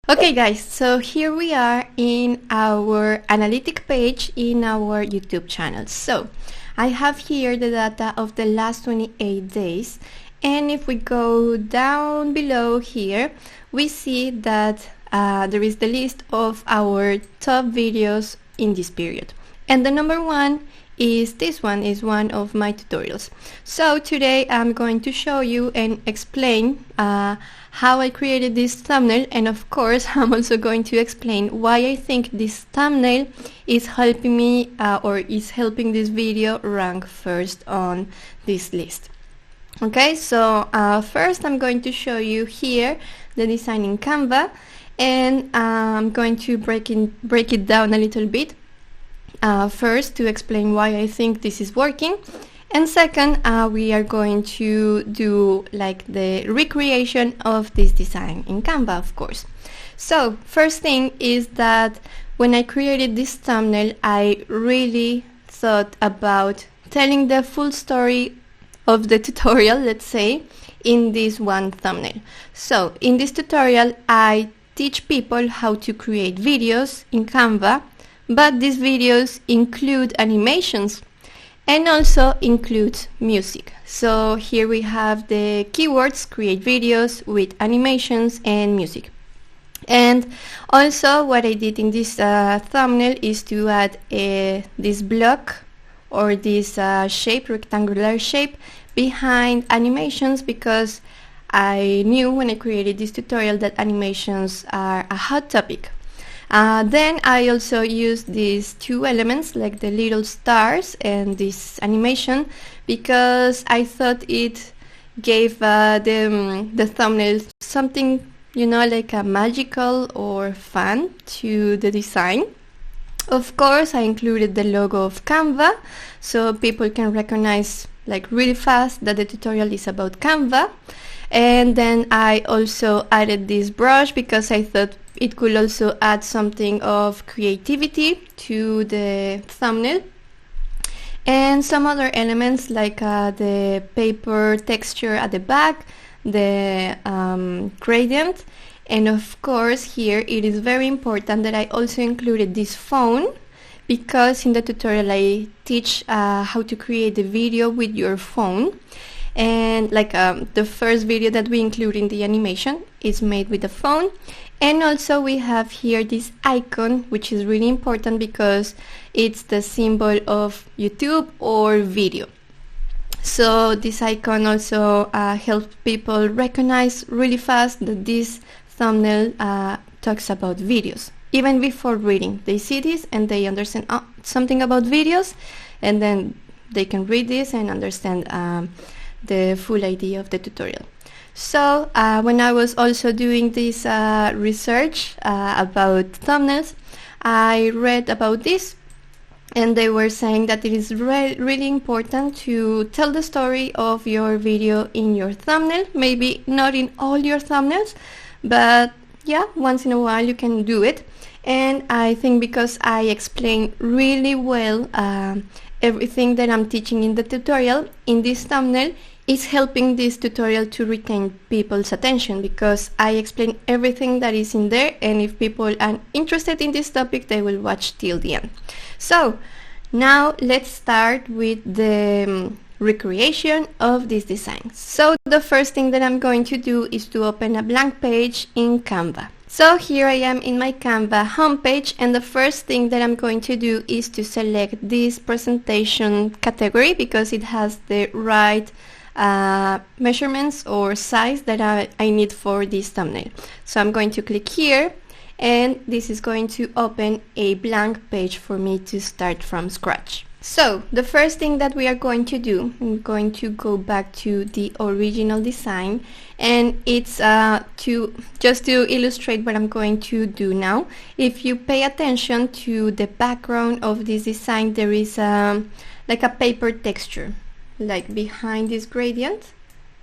Okay guys, so here we are in our analytic page in our YouTube channel. So I have here the data of the last 28 days, and if we go down below here, we see that there is the list of our top videos in this period, and the number one is this one, is one of my tutorials. So today I'm going to show you and explain how I created this thumbnail, and of course I'm also going to explain why I think this thumbnail is helping me or is helping this video rank first on this list. Okay, so first I'm going to show you here the design in Canva, and I'm going to break it down a little bit. First, to explain why I think this is working, and second, we are going to do like the recreation of this design in Canva, of course. So first thing is that when I created this thumbnail, I really thought about telling the full story of the tutorial, let's say, in this one thumbnail. So in this tutorial I teach people how to create videos in Canva, but these videos include animations and also include music. So here we have the keywords: create videos with animations and music. And also what I did in this thumbnail is to add this block or this shape, rectangular shape, behind animations, because I knew when I created this tutorial that animations are a hot topic. Then I also used these two elements, like the little stars and this animation, because I thought it gave the thumbnail something, you know, like a magical or fun to the design. Of course, I included the logo of Canva, so people can recognize like really fast that the tutorial is about Canva. And then I also added this brush because I thought it could also add something of creativity to the thumbnail, and some other elements like the paper texture at the back, the gradient, and of course here it is very important that I also included this phone, because in the tutorial I teach how to create the video with your phone. And like the first video that we include in the animation is made with the phone. And also we have here this icon, which is really important because it's the symbol of YouTube or video. So this icon also helps people recognize really fast that this thumbnail talks about videos. Even before reading, they see this and they understand something about videos, and then they can read this and understand the full idea of the tutorial. So when I was also doing this research about thumbnails, I read about this, and they were saying that it is really important to tell the story of your video in your thumbnail. Maybe not in all your thumbnails, but yeah, once in a while you can do it. And I think because I explain really well everything that I'm teaching in the tutorial in this thumbnail, is helping this tutorial to retain people's attention, because I explain everything that is in there, and if people are interested in this topic, they will watch till the end. So now let's start with the recreation of this design. So the first thing that I'm going to do is to open a blank page in Canva. So here I am in my Canva homepage, and the first thing that I'm going to do is to select this presentation category, because it has the right measurements or size that I need for this thumbnail. So I'm going to click here, and this is going to open a blank page for me to start from scratch. So the first thing that we are going to do, I'm going to go back to the original design, and it's just to illustrate what I'm going to do now. If you pay attention to the background of this design, there is like a paper texture. Like behind this gradient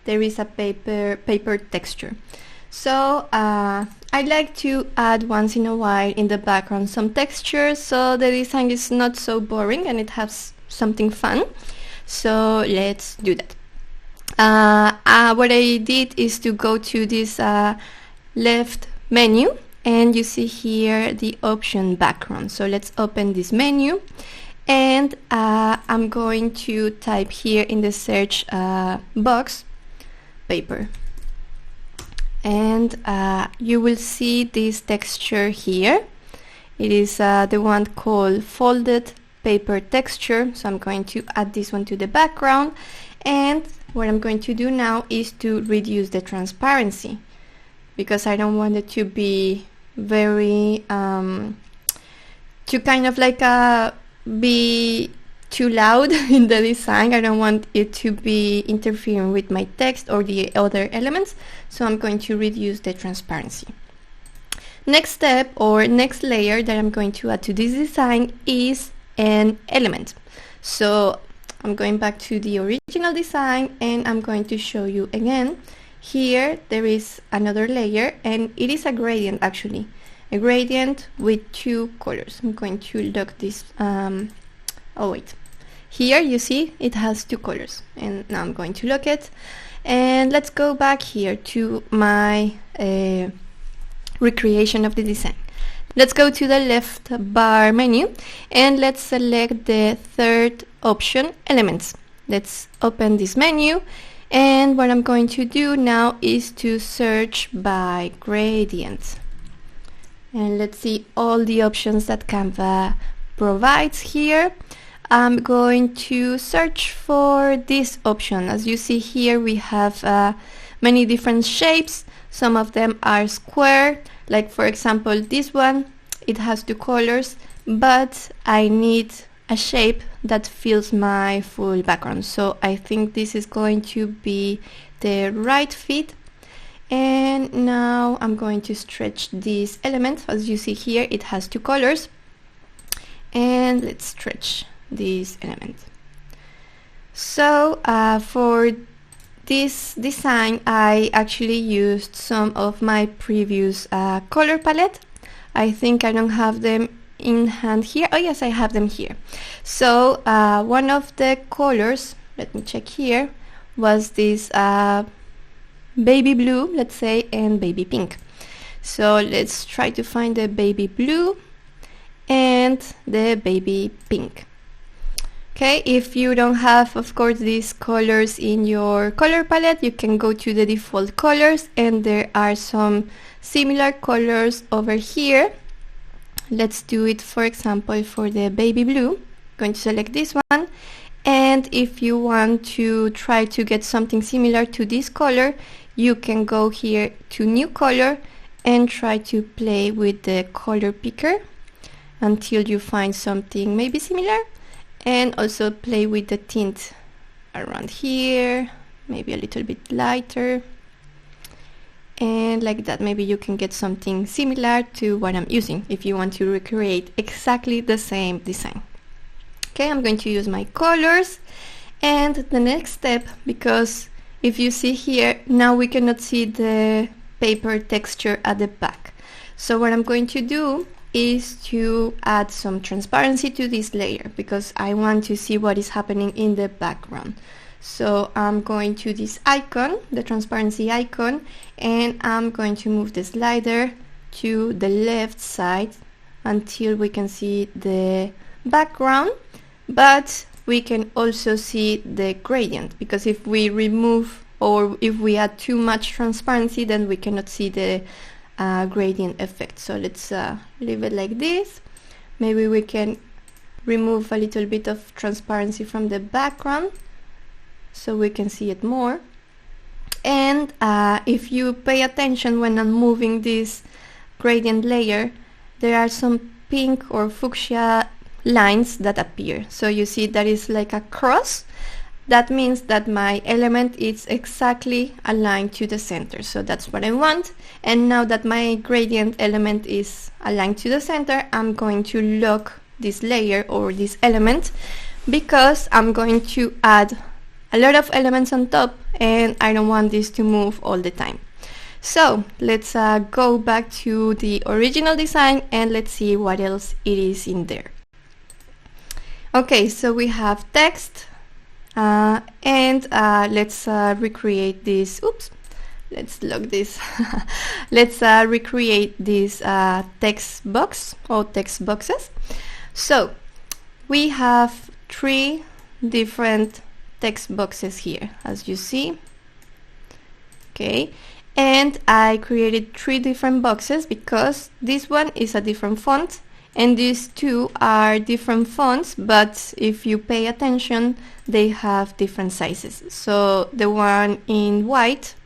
there is a paper texture. So I like to add once in a while in the background some texture, so the design is not so boring and it has something fun. So let's do that. What I did is to go to this left menu and you see here the option background. So let's open this menu, and I'm going to type here in the search box paper, and you will see this texture here. It is the one called folded paper texture, so I'm going to add this one to the background, and what I'm going to do now is to reduce the transparency, because I don't want it to be very to kind of like be too loud in the design. I don't want it to be interfering with my text or the other elements, so I'm going to reduce the transparency. Next step, or next layer that I'm going to add to this design, is an element. So I'm going back to the original design, and I'm going to show you again. Here there is another layer, and it is a gradient, actually a gradient with two colors. I'm going to lock this oh wait, here you see it has two colors, and now I'm going to lock it. And let's go back here to my recreation of the design. Let's go to the left bar menu, and let's select the third option, elements. Let's open this menu, and what I'm going to do now is to search by gradient, and let's see all the options that Canva provides here. I'm going to search for this option. As you see here, we have many different shapes. Some of them are square, like for example this one. It has two colors, but I need a shape that fills my full background, so I think this is going to be the right fit. And now I'm going to stretch this element. As you see here, it has two colors, and let's stretch this element. So for this design, I actually used some of my previous color palette. I think I don't have them in hand here. Oh yes, I have them here. So one of the colors, let me check here, was this baby blue, let's say, and baby pink. So let's try to find the baby blue and the baby pink. Okay, if you don't have, of course, these colors in your color palette, you can go to the default colors, and there are some similar colors over here. Let's do it, for example, for the baby blue. I'm going to select this one, and if you want to try to get something similar to this color, you can go here to new color and try to play with the color picker until you find something maybe similar, and also play with the tint around here, maybe a little bit lighter, and like that maybe you can get something similar to what I'm using if you want to recreate exactly the same design. Okay, I'm going to use my colors, and the next step, because if you see here, now we cannot see the paper texture at the back. So what I'm going to do is to add some transparency to this layer, because I want to see what is happening in the background. So I'm going to this icon, the transparency icon, and I'm going to move the slider to the left side until we can see the background, but we can also see the gradient, because if we remove or if we add too much transparency, then we cannot see the gradient effect. So let's leave it like this. Maybe we can remove a little bit of transparency from the background so we can see it more. And if you pay attention when I'm moving this gradient layer, there are some pink or fuchsia lines that appear. So you see that is like a cross. That means that my element is exactly aligned to the center. So that's what I want. And now that my gradient element is aligned to the center, I'm going to lock this layer or this element, because I'm going to add a lot of elements on top, and I don't want this to move all the time. So let's go back to the original design, and let's see what else it is in there. Okay, so we have text, and let's recreate this. Oops, let's lock this. Let's recreate this text box or text boxes. So we have 3 different text boxes here, as you see. Okay, and I created 3 different boxes because this one is a different font and these 2 are different fonts, but if you pay attention they have different sizes. So the one in white,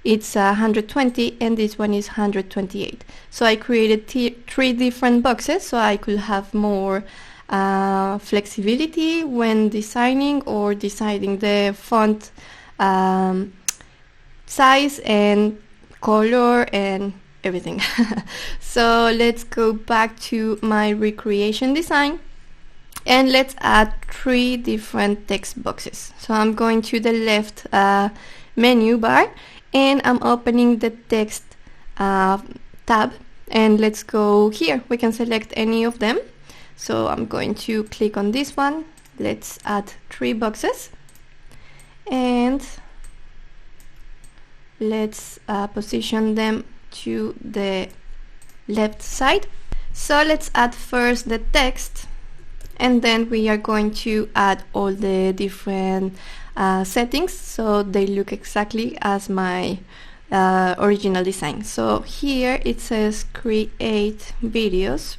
it's 120 and this one is 128. So I created 3 different boxes so I could have more flexibility when designing or deciding the font size and color and everything. So let's go back to my recreation design and let's add 3 different text boxes. So I'm going to the left menu bar and I'm opening the text tab, and let's go here. We can select any of them. So I'm going to click on this one. Let's add 3 boxes and let's position them to the left side. So let's add first the text and then we are going to add all the different settings so they look exactly as my original design. So here it says create videos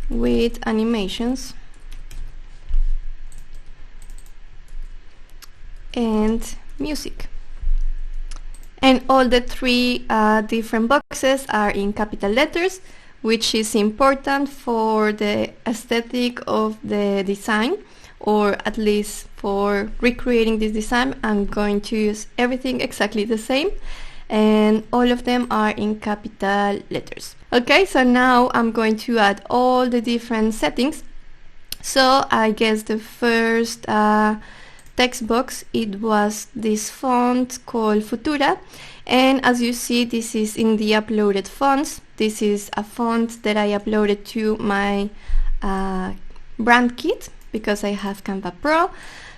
with animations and music, and all the 3 different boxes are in capital letters, which is important for the aesthetic of the design, or at least for recreating this design. I'm going to use everything exactly the same, and all of them are in capital letters. Okay, so now I'm going to add all the different settings. So I guess the first text box, it was this font called Futura, and as you see this is in the uploaded fonts. This is a font that I uploaded to my brand kit because I have Canva Pro.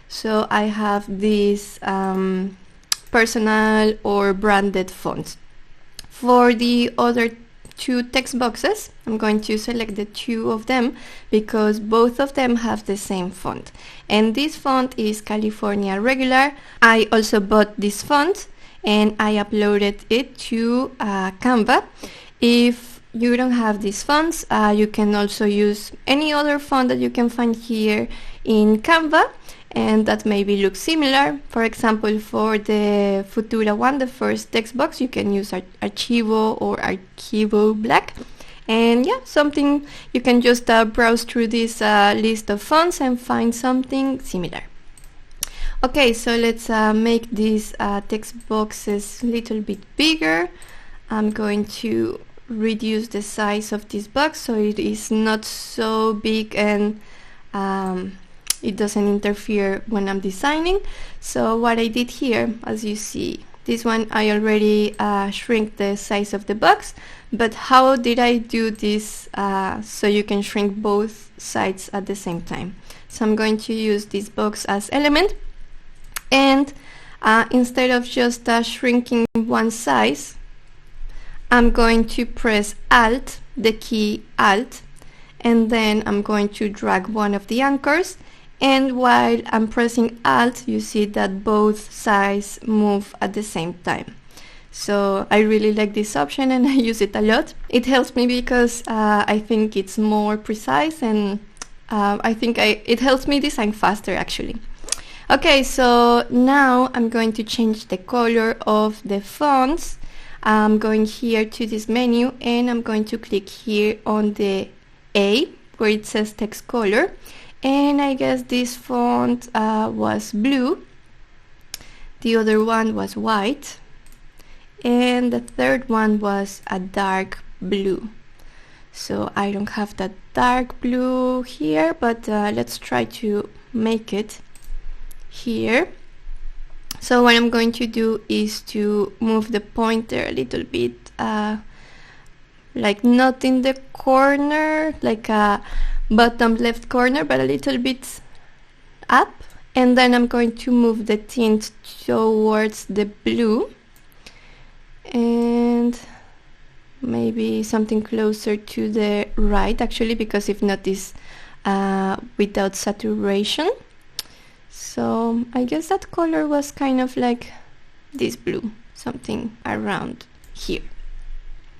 So I have these personal or branded fonts. For the other 2 text boxes, I'm going to select the 2 of them because both of them have the same font, and this font is California Regular. I also bought this font and I uploaded it to Canva. If you don't have these fonts, you can also use any other font that you can find here in Canva and that maybe looks similar. For example, for the Futura one, the first text box, you can use Archivo or Archivo Black. And yeah, something you can just browse through this list of fonts and find something similar. Okay, so let's make these text boxes a little bit bigger. I'm going to reduce the size of this box so it is not so big and it doesn't interfere when I'm designing. So what I did here, as you see, this one I already shrink the size of the box, but how did I do this so you can shrink both sides at the same time? So I'm going to use this box as element, and instead of just shrinking one size, I'm going to press Alt, the key Alt, and then I'm going to drag one of the anchors, and while I'm pressing Alt, you see that both sides move at the same time. So I really like this option and I use it a lot. It helps me because I think it's more precise, and I think it helps me design faster actually. Okay, so now I'm going to change the color of the fonts. I'm going here to this menu and I'm going to click here on the A where it says text color, and I guess this font was blue, the other one was white, and the third one was a dark blue. So I don't have that dark blue here, but let's try to make it here. So what I'm going to do is to move the pointer a little bit, like not in the corner, like a bottom left corner, but a little bit up, and then I'm going to move the tint towards the blue and maybe something closer to the right, actually, because if not, this without saturation. So I guess that color was kind of like this blue, something around here.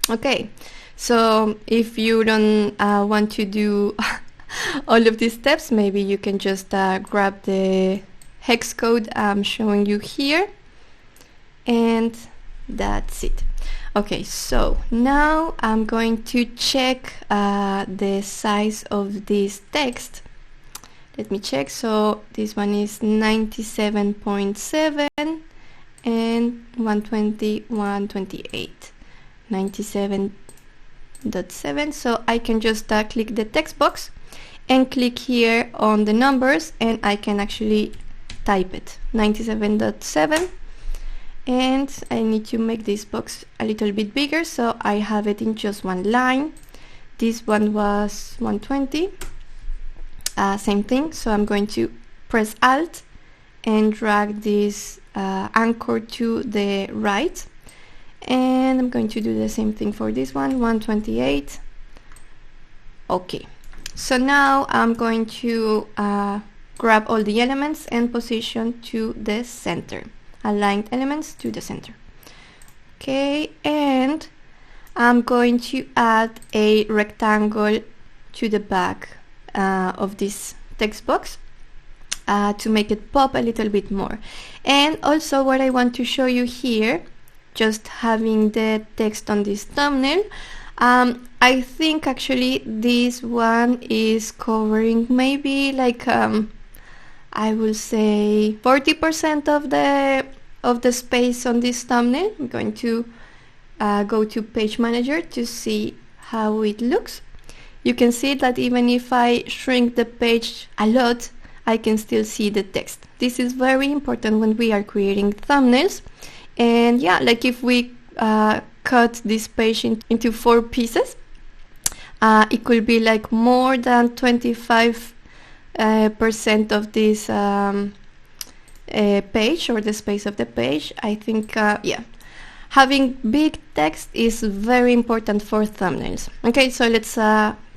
Okay, so if you don't want to do all of these steps, maybe you can just grab the hex code I'm showing you here, and that's it. Okay, so now I'm going to check the size of this text. Let me check. So this one is 97.7 and 120, 128, 97.7. So I can just click the text box and click here on the numbers, and I can actually type it, 97.7. And I need to make this box a little bit bigger, so I have it in just one line. This one was 120, same thing. So I'm going to press Alt and drag this anchor to the right, and I'm going to do the same thing for this one, 128. Okay, so now I'm going to grab all the elements and position to the center, aligned elements to the center. Okay, and I'm going to add a rectangle to the back of this text box to make it pop a little bit more. And also what I want to show you here, just having the text on this thumbnail, I think actually this one is covering maybe like I will say 40% of the space on this thumbnail. I'm going to go to Page Manager to see how it looks. You can see that even if I shrink the page a lot, I can still see the text. This is very important when we are creating thumbnails. And yeah, like if we cut this page into 4 pieces, it could be like more than 25% of this page, or the space of the page. I think yeah, having big text is very important for thumbnails. Okay, so let's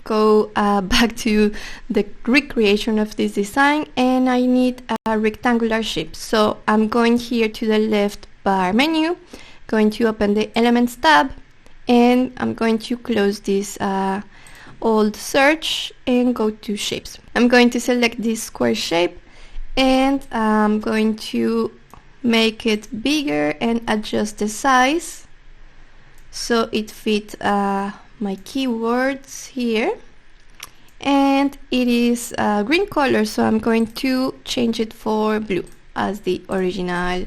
go back to the recreation of this design, and I need a rectangular shape. So I'm going here to the left bar menu, going to open the Elements tab, and I'm going to close this old search and go to Shapes. I'm going to select this square shape, and I'm going to make it bigger and adjust the size so it fits my keywords here. And it is green color, so I'm going to change it for blue as the original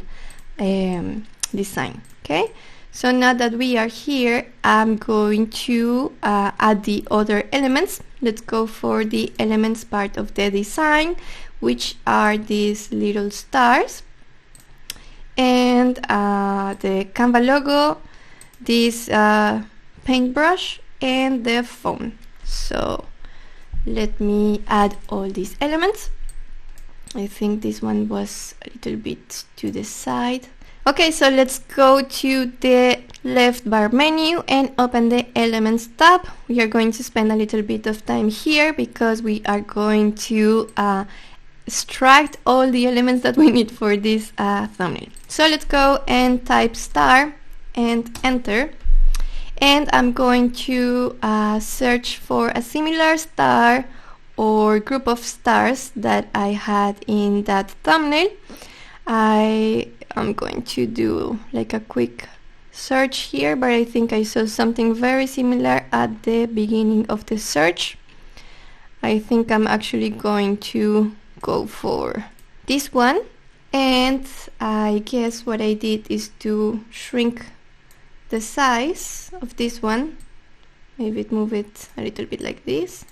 design. Okay, so now that we are here, I'm going to add the other elements. Let's go for the elements part of the design, which are these little stars, and the Canva logo, this paintbrush, and the phone. So let me add all these elements. I think this one was a little bit to the side. Okay, so let's go to the left bar menu and open the Elements tab. We are going to spend a little bit of time here because we are going to extract all the elements that we need for this thumbnail. So let's go and type star and enter. And I'm going to search for a similar star or group of stars that I had in that thumbnail. I'm going to do like a quick search here, but I think I saw something very similar at the beginning of the search. I think I'm actually going to go for this one, and I guess what I did is to shrink the size of this one, maybe move it a little bit like this,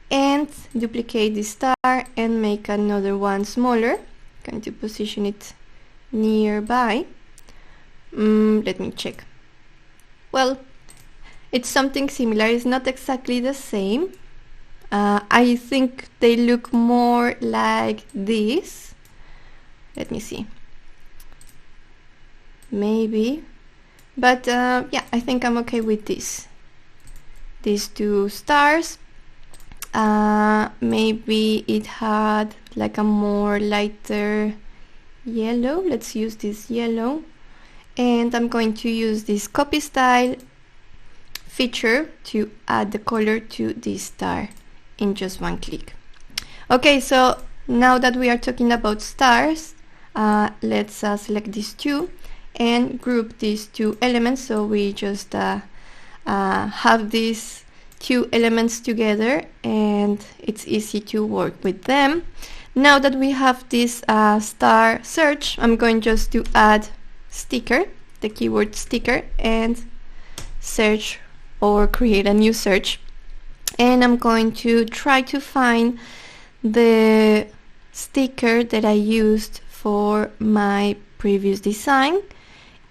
and duplicate the star and make another one smaller. I'm going to position it nearby. Let me check. Well, it's something similar. It's not exactly the same. I think they look more like this, Let me see. Maybe. But yeah, I think I'm okay with this. These two stars. Maybe it had like a more lighter yellow. Let's use this yellow. And I'm going to use this copy style feature to add the color to this star in just one click. Okay, so now that we are talking about stars, let's select these two and group these two elements, so we just have these two elements together and it's easy to work with them. Now that we have this star search, I'm going just to add sticker, the keyword sticker, and search or create a new search, and I'm going to try to find the sticker that I used for my previous design.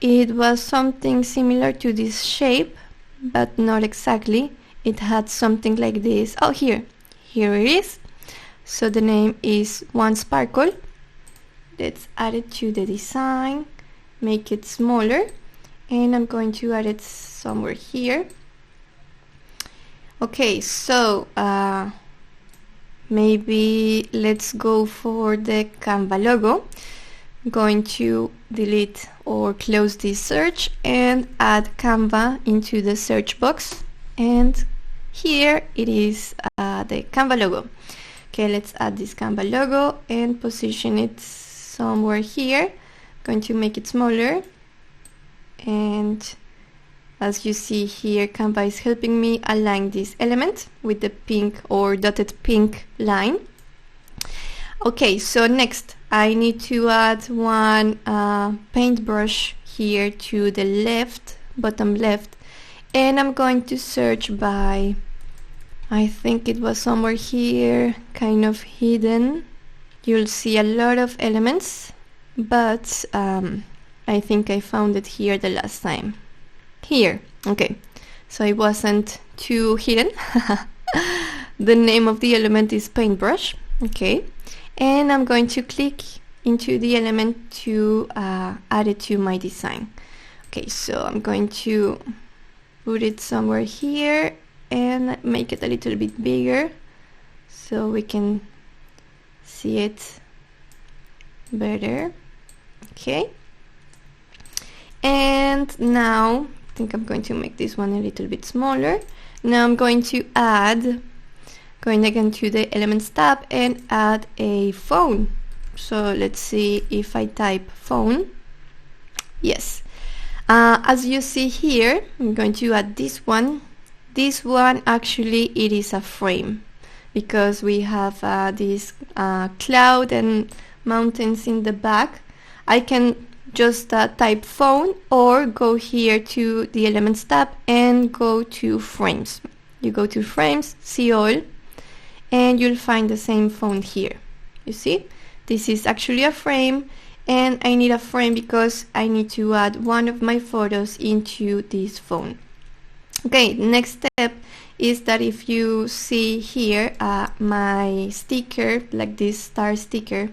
It was something similar to this shape, but not exactly. It had something like this. Oh, here it is. So the name is One Sparkle. Let's add it to the design, make it smaller, and I'm going to add it somewhere here. Okay, so maybe let's go for the Canva logo. I'm going to delete or close this search and add Canva into the search box, and here it is, the Canva logo. Okay, let's add this Canva logo and position it somewhere here. I'm going to make it smaller, and as you see here, Canva is helping me align this element with the pink or dotted pink line. Okay, so next I need to add one paintbrush here to the left, bottom left, and I'm going to search by, I think it was somewhere here, kind of hidden. You'll see a lot of elements, but I think I found it here the last time. Here, okay, so it wasn't too hidden. The name of the element is paintbrush. Okay, and I'm going to click into the element to add it to my design. Okay, so I'm going to put it somewhere here and make it a little bit bigger so we can see it better. Okay, and now I think I'm going to make this one a little bit smaller. Now I'm going to add, going again to the Elements tab and add a phone. So let's see if I type phone. Yes. As you see here, I'm going to add this one. This one actually it is a frame because we have this cloud and mountains in the back. I can just type phone or go here to the Elements tab and go to frames. You go to frames, see all, and you'll find the same phone here. You see, this is actually a frame, and I need a frame because I need to add one of my photos into this phone. Okay, next step is that if you see here my sticker, like this star sticker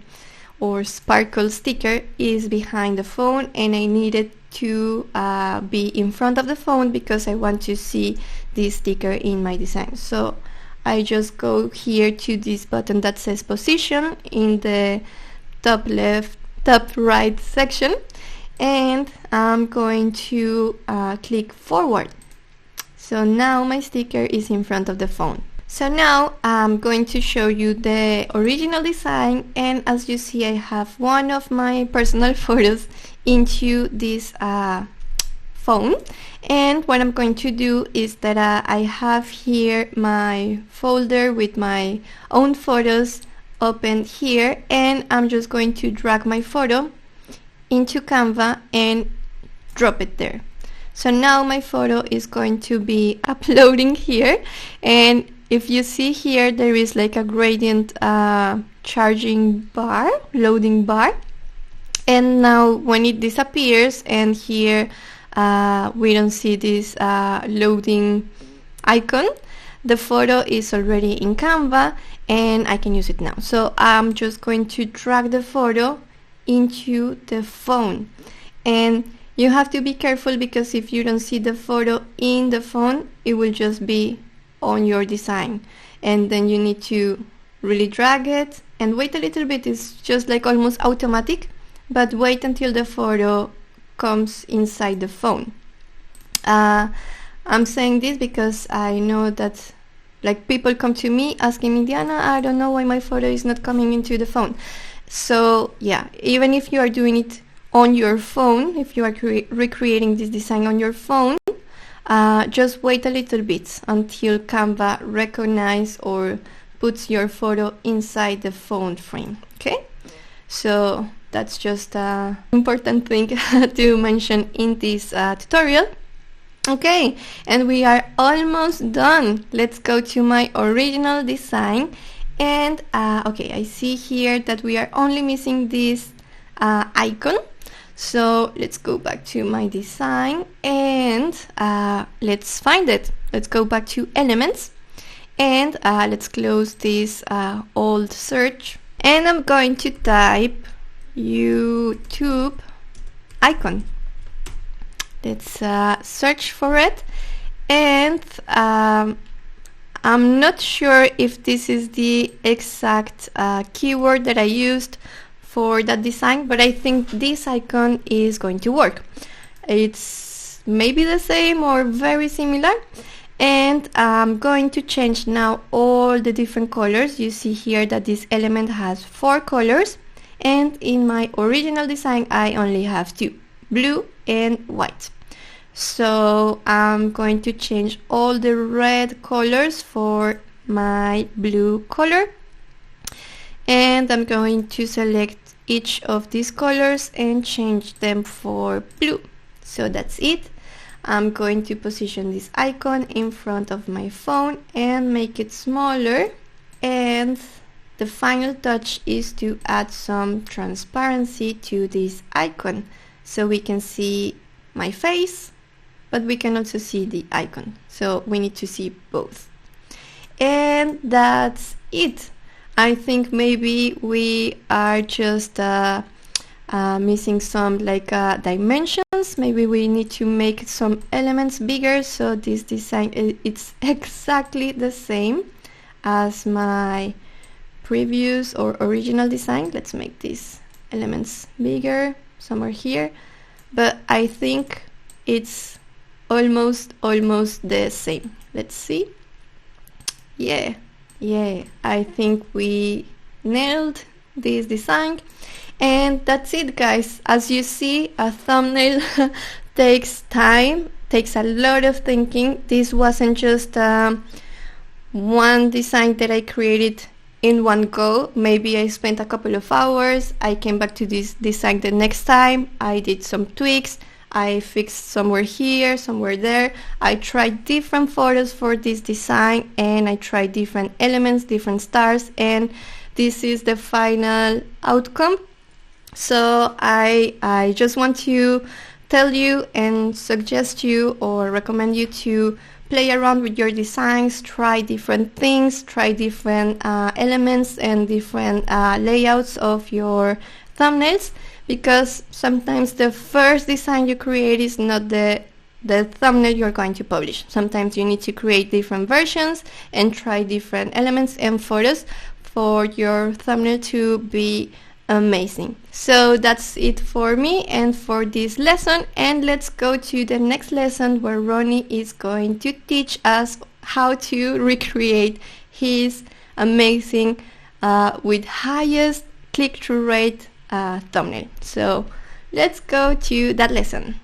or sparkle sticker, is behind the phone, and I need it to be in front of the phone because I want to see this sticker in my design. So I just go here to this button that says position in the top left, top right section, and I'm going to click forward. So now my sticker is in front of the phone. So now I'm going to show you the original design, and as you see I have one of my personal photos into this phone, and what I'm going to do is that I have here my folder with my own photos open here, and I'm just going to drag my photo into Canva and drop it there. So now my photo is going to be uploading here, and if you see here there is like a gradient charging bar, loading bar, and now when it disappears and here we don't see this loading icon, the photo is already in Canva and I can use it now. So I'm just going to drag the photo into the phone. And you have to be careful, because if you don't see the photo in the phone, it will just be on your design, and then you need to really drag it and wait a little bit. It's just like almost automatic, but wait until the photo comes inside the phone. I'm saying this because I know that like people come to me asking me, Diana, I don't know why my photo is not coming into the phone. So yeah, even if you are doing it on your phone, if you are recreating this design on your phone, just wait a little bit until Canva recognize or puts your photo inside the phone frame. Okay, so that's just an important thing to mention in this tutorial. Okay, and we are almost done. Let's go to my original design. And okay, I see here that we are only missing this icon. So let's go back to my design and let's find it. Let's go back to elements and let's close this old search. And I'm going to type YouTube icon. Let's search for it, and I'm not sure if this is the exact keyword that I used for that design, but I think this icon is going to work. It's maybe the same or very similar, and I'm going to change now all the different colors. You see here that this element has 4 colors, and in my original design I only have 2, blue and white. So I'm going to change all the red colors for my blue color, and I'm going to select each of these colors and change them for blue. So that's it. I'm going to position this icon in front of my phone and make it smaller, and the final touch is to add some transparency to this icon so we can see my face, but we can also see the icon. So we need to see both. And that's it. I think maybe we are just missing some like dimensions. Maybe we need to make some elements bigger, so this design it's exactly the same as my previous or original design. Let's make these elements bigger somewhere here, but I think it's almost the same. Let's see. Yeah, I think we nailed this design. And that's it, guys. As you see, a thumbnail takes time, takes a lot of thinking. This wasn't just one design that I created in one go. Maybe I spent a couple of hours. I came back to this design the next time. I did some tweaks. I fixed somewhere here, somewhere there. I tried different photos for this design, and I tried different elements, different stars, and this is the final outcome. So I just want to tell you and suggest you or recommend you to play around with your designs, try different things, try different elements and different layouts of your thumbnails, because sometimes the first design you create is not the thumbnail you're going to publish. Sometimes you need to create different versions and try different elements and photos for your thumbnail to be amazing. So that's it for me and for this lesson, and let's go to the next lesson where Ronnie is going to teach us how to recreate his amazing with highest click-through rate thumbnail. So let's go to that lesson.